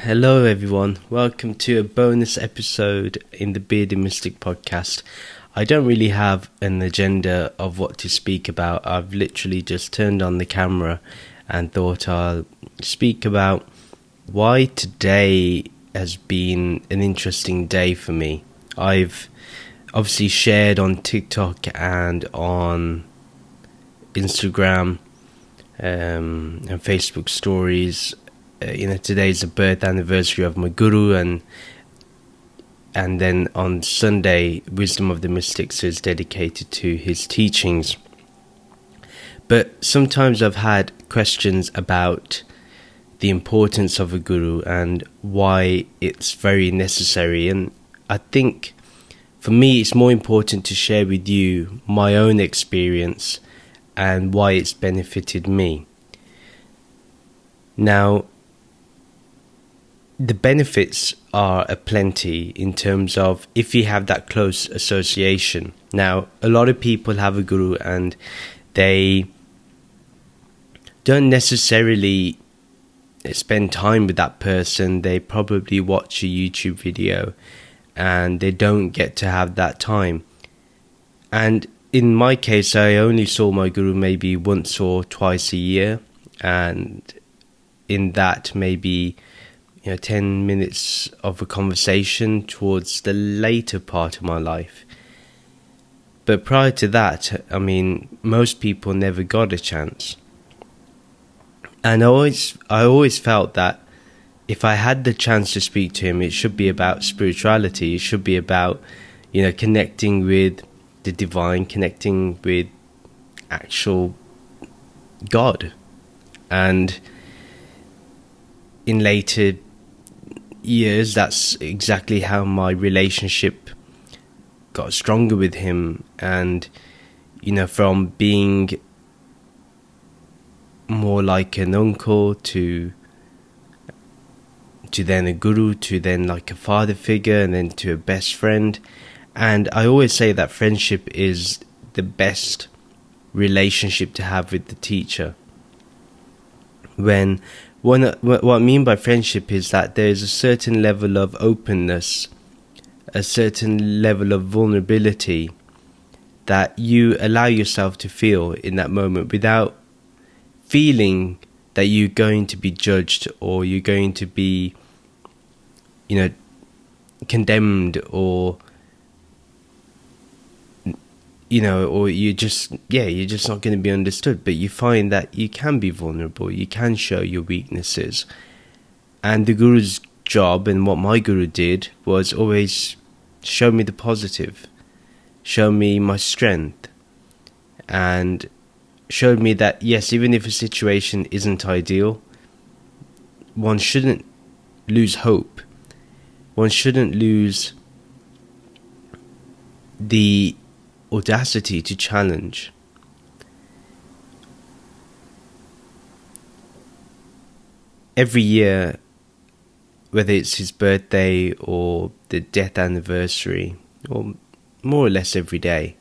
Hello everyone, welcome to a bonus episode in the Bearded Mystic podcast. I don't really have an agenda of what to speak about. I've literally just turned on the camera and thought I'll speak about why today has been an interesting day for me. I've obviously shared on TikTok and on Instagram and Facebook stories. Today's the birth anniversary of my guru, and then on Sunday, Wisdom of the Mystics is dedicated to his teachings. But sometimes I've had questions about the importance of a guru and why it's very necessary. And I think for me, it's more important to share with you my own experience and why it's benefited me. Now, the benefits are aplenty in terms of if you have that close association. Now, a lot of people have a guru and they don't necessarily spend time with that person. They probably watch a YouTube video and they don't get to have that time. And in my case, I only saw my guru maybe once or twice a year, and in that maybe 10 minutes of a conversation towards the later part of my life. But prior to that, most people never got a chance. And I always felt that if I had the chance to speak to him, it should be about spirituality. It should be about, connecting with the divine, connecting with actual God. And in later years, that's exactly how my relationship got stronger with him. And from being more like an uncle to then a guru, to then like a father figure, and then to a best friend. And I always say that friendship is the best relationship to have with the teacher. What I mean by friendship is that there is a certain level of openness, a certain level of vulnerability that you allow yourself to feel in that moment without feeling that you're going to be judged or you're going to be, condemned or you're just not going to be understood. But you find that you can be vulnerable, you can show your weaknesses. And the guru's job, and what my guru did, was always show me the positive, show me my strength, and showed me that yes, even if a situation isn't ideal, one shouldn't lose hope. One shouldn't lose the audacity to challenge. Every year, whether it's his birthday or the death anniversary, or more or less every day,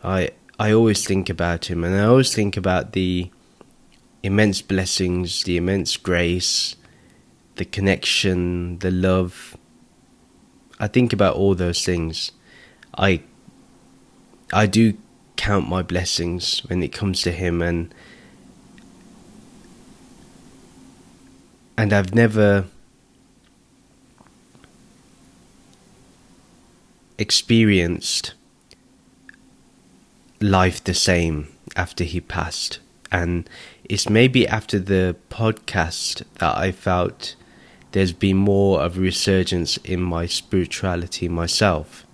I always think about him, and I always think about the immense blessings, the immense grace, the connection, the love. I think about all those things. I do count my blessings when it comes to him, and I've never experienced life the same after he passed. And it's maybe after the podcast that I felt there's been more of a resurgence in my spirituality myself.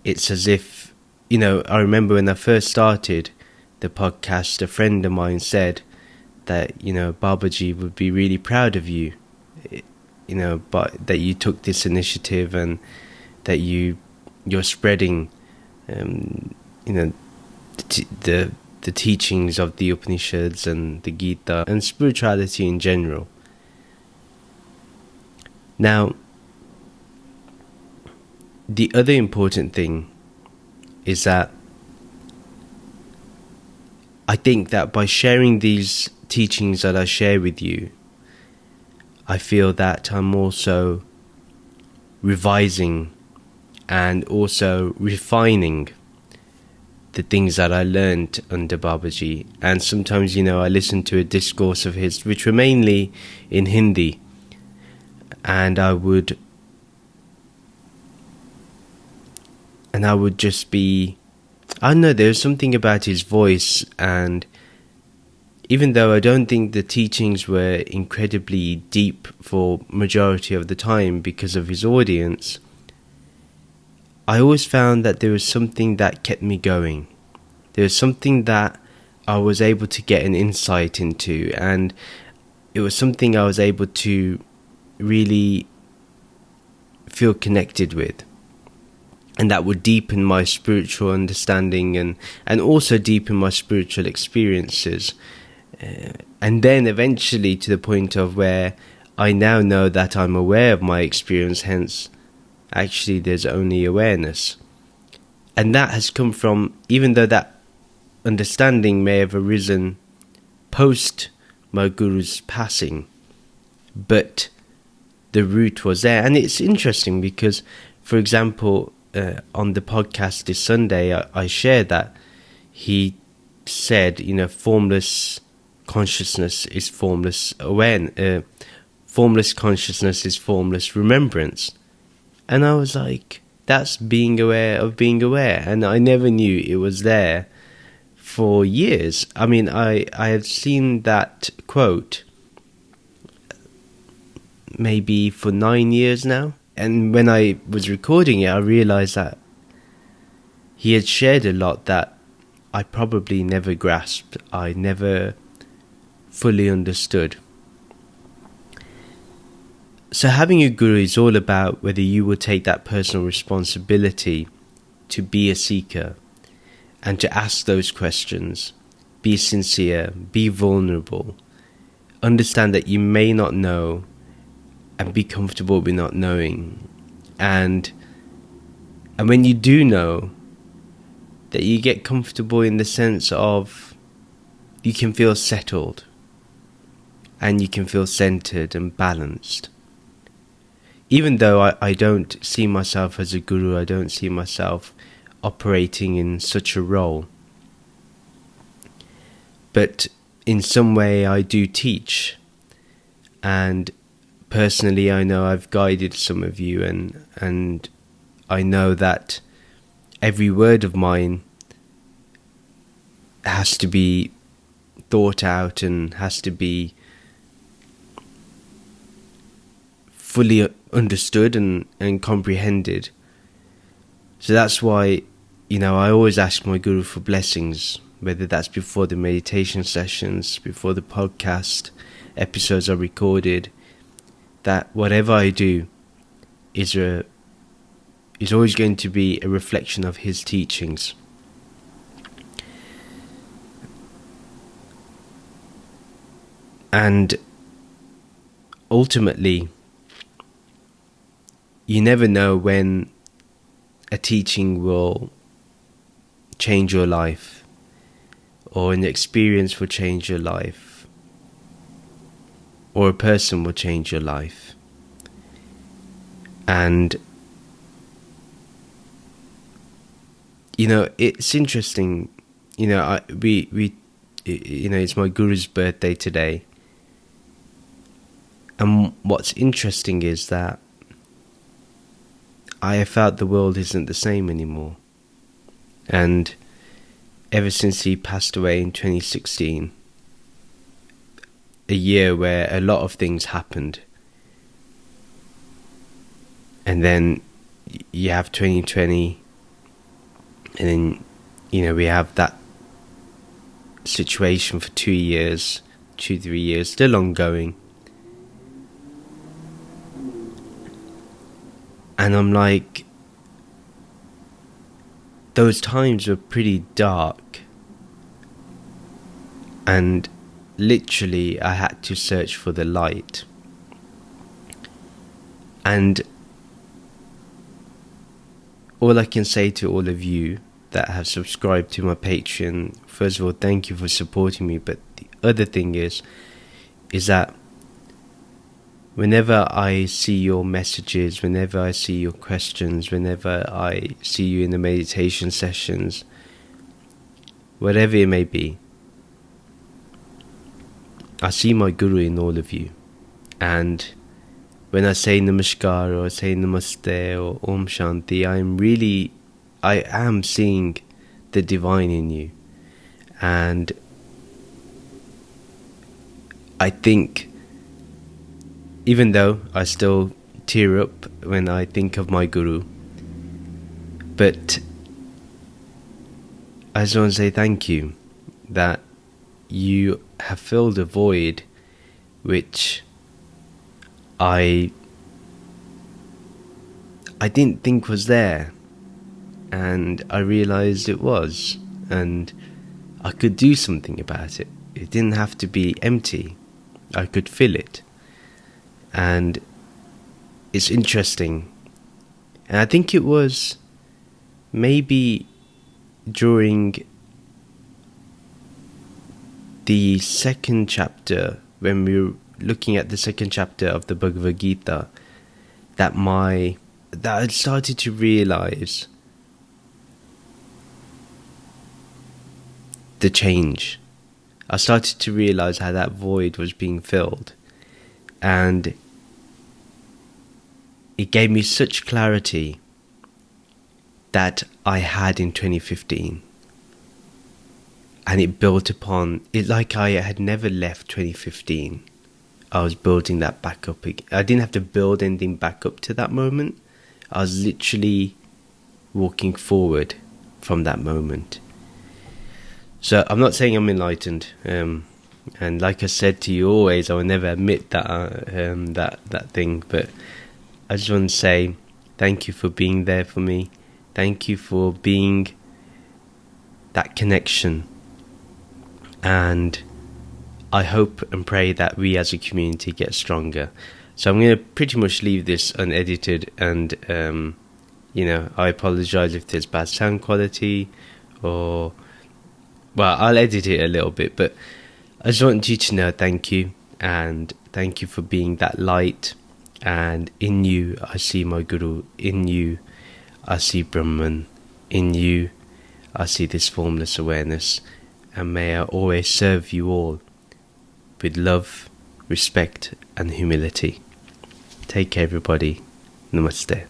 It's as if, I remember when I first started the podcast, a friend of mine said that, Babaji would be really proud of you, but that you took this initiative and that you're spreading, the teachings of the Upanishads and the Gita and spirituality in general. Now, the other important thing is that I think that by sharing these teachings that I share with you, I feel that I'm also revising and also refining the things that I learned under Babaji. And sometimes, I listen to a discourse of his, which were mainly in Hindi, and I would just be, I don't know, there's something about his voice, and even though I don't think the teachings were incredibly deep for majority of the time because of his audience, I always found that there was something that kept me going. There was something that I was able to get an insight into, and it was something I was able to really feel connected with. And that would deepen my spiritual understanding and also deepen my spiritual experiences. And then eventually to the point of where I now know that I'm aware of my experience, hence actually there's only awareness. And that has come from, even though that understanding may have arisen post my guru's passing, but the root was there. And it's interesting because, for example, on the podcast this Sunday, I shared that he said, formless consciousness is formless awareness. Formless consciousness is formless remembrance. And I was like, that's being aware of being aware. And I never knew it was there for years. I mean, I had seen that quote maybe for 9 years now. And when I was recording it, I realized that he had shared a lot that I probably never grasped. I never fully understood. So having a guru is all about whether you will take that personal responsibility to be a seeker and to ask those questions, be sincere, be vulnerable, understand that you may not know, and be comfortable with not knowing. And when you do know, that you get comfortable in the sense of you can feel settled and you can feel centered and balanced. Even though I don't see myself as a guru, I don't see myself operating in such a role. But in some way I do teach. And personally I know I've guided some of you, and I know that every word of mine has to be thought out and has to be fully understood and comprehended. So that's why, I always ask my guru for blessings, whether that's before the meditation sessions, before the podcast episodes are recorded, that whatever I do is always going to be a reflection of his teachings. And ultimately, you never know when a teaching will change your life, or an experience will change your life, or a person will change your life. And it's interesting. It's my guru's birthday today, and what's interesting is that I have felt the world isn't the same anymore. And ever since he passed away in 2016, a year where a lot of things happened, and then you have 2020, and then we have that situation for 3 years still ongoing. And I'm like, those times were pretty dark, and literally I had to search for the light. And all I can say to all of you that have subscribed to my Patreon, first of all, thank you for supporting me. But the other thing is that whenever I see your messages, whenever I see your questions, whenever I see you in the meditation sessions, whatever it may be, I see my Guru in all of you. And when I say Namaskar or I say Namaste or Om Shanti, I am seeing the divine in you. And I think, even though I still tear up when I think of my Guru, but I just want to say thank you, that you have filled a void which I didn't think was there, and I realized it was, and I could do something about it. It didn't have to be empty. I could fill it. And it's interesting. And I think it was maybe during the second chapter, when we were looking at the second chapter of the Bhagavad Gita, that I started to realize the change. I started to realize how that void was being filled, and it gave me such clarity that I had in 2015, and it built upon it like I had never left 2015. I was building that back up again. I didn't have to build anything back up to that moment. I was literally walking forward from that moment. So I'm not saying I'm enlightened, and like I said to you always, I will never admit that thing. But I just want to say thank you for being there for me. Thank you for being that connection, and I hope and pray that we as a community get stronger. So I'm going to pretty much leave this unedited, and I apologize if there's bad sound quality, or well, I'll edit it a little bit, but I just want you to know thank you, and thank you for being that light. And in you I see my Guru, in you I see Brahman, in you I see this formless awareness, and may I always serve you all with love, respect and humility. Take care everybody. Namaste.